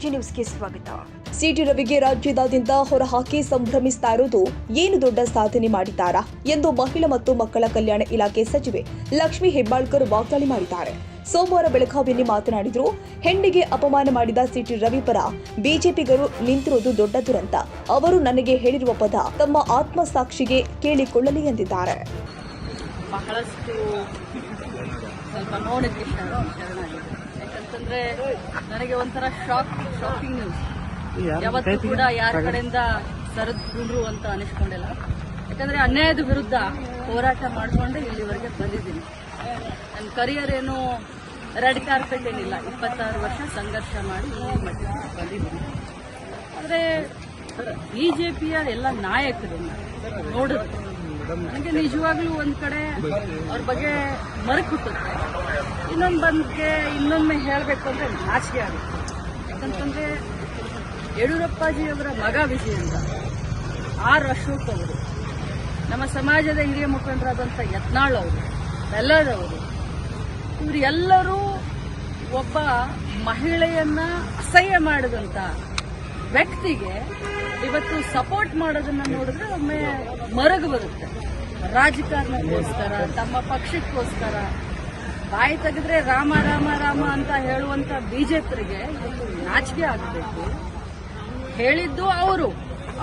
AG ನ್ಯೂಸ್ಗೆ ಸ್ವಾಗತ. City ರವಿಗೆ ರಾಜ್ಯದಾದ್ಯಂತ ಹೊರಹಾಕಿ ಸಂಭ್ರಮಿಸ್ತಾ ಇರುವುದು ಏನು ದೊಡ್ಡ ಸಾಧನೆ ಮಾಡಿದ್ದಾರಾ ಎಂದು ಮಹಿಳಾ ಮತ್ತು ಮಕ್ಕಳ ಕಲ್ಯಾಣ ಇಲಾಖೆ ಸಚಿವೆ ಲಕ್ಷ್ಮೀ ಹೆಬ್ಬಾಳ್ಕರ್ ವಾಗ್ದಾಳಿ ಮಾಡಿದ್ದಾರೆ. ಸೋಮವಾರ ಬೆಳಗಾವಿಯಲ್ಲಿ ಮಾತನಾಡಿದರು. ಹೆಣ್ಣಿಗೆ ಅಪಮಾನ ಮಾಡಿದ ಸಿಟಿ ರವಿ ಪರ ಬಿಜೆಪಿಗರು ನಿಂತಿರುವುದು ದೊಡ್ಡ ದುರಂತ. ಅವರು ನನಗೆ ಹೇಳಿರುವ ಪದ ತಮ್ಮ ಆತ್ಮಸಾಕ್ಷಿಗೆ ಕೇಳಿಕೊಳ್ಳಲಿ ಎಂದಿದ್ದಾರೆ. ಬಹಳಷ್ಟು ಸ್ವಲ್ಪ ನೋಡಕ್ಕೆ ಯಾಕಂತಂದ್ರೆ ನನಗೆ ಒಂಥರ ಶಾಕಿಂಗ್ ನ್ಯೂಸ್. ಯಾವತ್ತೂ ಕೂಡ ಯಾರ ಕಡೆಯಿಂದ ಸರಿದ್ರು ಅಂತ ಅನಿಸ್ಕೊಂಡಿಲ್ಲ. ಯಾಕಂದ್ರೆ ಅನ್ಯಾಯದ ವಿರುದ್ಧ ಹೋರಾಟ ಮಾಡಿಕೊಂಡೆ ಇಲ್ಲಿವರೆಗೆ ಬಂದಿದ್ದೀನಿ. ನನ್ನ ಕರಿಯರ್ ಏನು ರೆಡ್ ಕಾರ್ಪೆಟ್ ಏನಿಲ್ಲ. 26 ವರ್ಷ ಸಂಘರ್ಷ ಮಾಡಿ ಈ ಮಟ್ಟಿಗೆ ಬಂದಿದ್ದೀನಿ. ಆದರೆ ಬಿಜೆಪಿಯ ಎಲ್ಲ ನಾಯಕರನ್ನ ನೋಡಿದ್ರೆ ನನಗೆ ನಿಜವಾಗ್ಲೂ ಒಂದ್ ಕಡೆ ಅವ್ರ ಬಗ್ಗೆ ಮರಕ್ ಹುಟ್ಟುತ್ತೆ. ಇನ್ನೊಮ್ಮೆ ಹೇಳಬೇಕು ಅಂದ್ರೆ ನಾಚಿಕೆ ಆಗುತ್ತೆ. ಯಾಕಂತಂದ್ರೆ ಯಡಿಯೂರಪ್ಪಾಜಿಯವರ ಮಗ ವಿಜಯೇಂದ್ರ, ಆರ್ ಅಶೋಕ್ ಅವರು, ನಮ್ಮ ಸಮಾಜದ ಹಿರಿಯ ಮುಖಂಡರಾದಂಥ ಯತ್ನಾಳ್ ಅವರು, ಬೆಲ್ಲದವರು, ಇವರೆಲ್ಲರೂ ಒಬ್ಬ ಮಹಿಳೆಯನ್ನ ಅಸಹ್ಯ ಮಾಡಿದಂತ ವ್ಯಕ್ತಿಗೆ ಇವತ್ತು ಸಪೋರ್ಟ್ ಮಾಡೋದನ್ನ ನೋಡಿದ್ರೆ ಒಮ್ಮೆ ಮರಗು ಬರುತ್ತೆ. ರಾಜಕಾರಣಕ್ಕೋಸ್ಕರ, ತಮ್ಮ ಪಕ್ಷಕ್ಕೋಸ್ಕರ ಬಾಯಿ ತೆಗೆದ್ರೆ ರಾಮ ರಾಮ ರಾಮ ಅಂತ ಹೇಳುವಂತ ಬಿಜೆಪಿಗೆ ಇವತ್ತು ನಾಚಿಕೆ ಆಗಬೇಕು. ಹೇಳಿದ್ದು ಅವರು,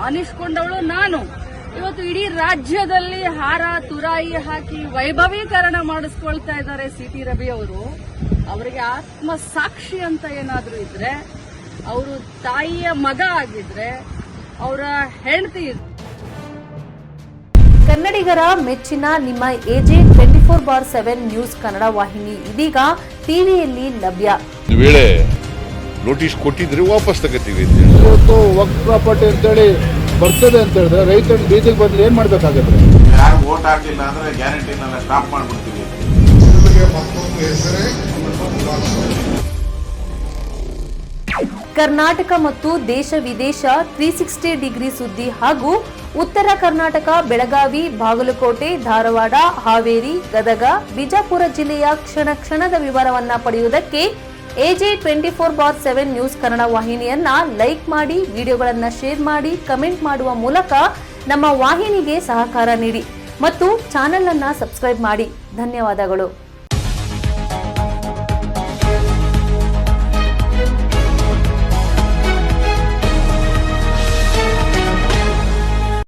ಅನಿಸ್ಕೊಂಡವಳು ನಾನು. ಇವತ್ತು ಇಡೀ ರಾಜ್ಯದಲ್ಲಿ ಹಾರ ತುರಾಯಿ ಹಾಕಿ ವೈಭವೀಕರಣ ಮಾಡಿಸ್ಕೊಳ್ತಾ ಇದ್ದಾರೆ ಸಿಟಿ ರವಿ ಅವರು. ಅವರಿಗೆ ಆತ್ಮ ಸಾಕ್ಷಿ ಅಂತ ಏನಾದ್ರೂ ಇದ್ರೆ, ಅವರು ತಾಯಿಯ ಮಗ ಆಗಿದ್ರೆ, ಅವರ ಹೆಂಡತಿ. ಕನ್ನಡಿಗರ ಮೆಚ್ಚಿನ ನಿಮ್ಮ ಎಜೆ 24/7 ನ್ಯೂಸ್ ಕನ್ನಡ ವಾಹಿನಿ ಇದೀಗ ಟಿವಿಯಲ್ಲಿ ಲಭ್ಯ. ವೇಳೆ ನೋಟಿಸ್ ಕೊಟ್ಟಿದ್ರೆ ವಾಪಸ್ ತಗೋತೀವಿ. ಇವತ್ತು ವಕ್ಫ್ ಪ್ರಾಪರ್ಟಿ ಅಂತೇಳಿ ಬರ್ತದೆ ಅಂತ ಹೇಳಿದ್ರೆ ರೈತರ ಬೀದಿಗೆ ಬಂದ್ರೆ ಏನ್ ಮಾಡ್ಬೇಕಾಗತ್ತೆ? ಯಾರು ವೋಟ್ ಹಾಕಲಿಲ್ಲ ಅಂದ್ರೆ ಗ್ಯಾರಂಟಿನೆಲ್ಲ ಸ್ಟಾಪ್ ಮಾಡ್ಬಿಡ್ತೀವಿ. ಕರ್ನಾಟಕ ಮತ್ತು ದೇಶ ವಿದೇಶ 360 ಡಿಗ್ರಿ ಸುದ್ದಿ ಹಾಗೂ ಉತ್ತರ ಕರ್ನಾಟಕ, ಬೆಳಗಾವಿ, ಬಾಗಲಕೋಟೆ, ಧಾರವಾಡ, ಹಾವೇರಿ, ಗದಗ, ಬಿಜಾಪುರ ಜಿಲ್ಲೆಯ ಕ್ಷಣ ಕ್ಷಣದ ವಿವರವನ್ನ ಪಡೆಯುವುದಕ್ಕೆ ಎಜೆ 24/7 ನ್ಯೂಸ್ ಕನ್ನಡ ವಾಹಿನಿಯನ್ನ ಲೈಕ್ ಮಾಡಿ, ವಿಡಿಯೋಗಳನ್ನ ಶೇರ್ ಮಾಡಿ, ಕಮೆಂಟ್ ಮಾಡುವ ಮೂಲಕ ನಮ್ಮ ವಾಹಿನಿಗೆ ಸಹಕಾರ ನೀಡಿ ಮತ್ತು ಚಾನೆಲ್ ಅನ್ನ ಸಬ್ಸ್ಕ್ರೈಬ್ ಮಾಡಿ. ಧನ್ಯವಾದಗಳು.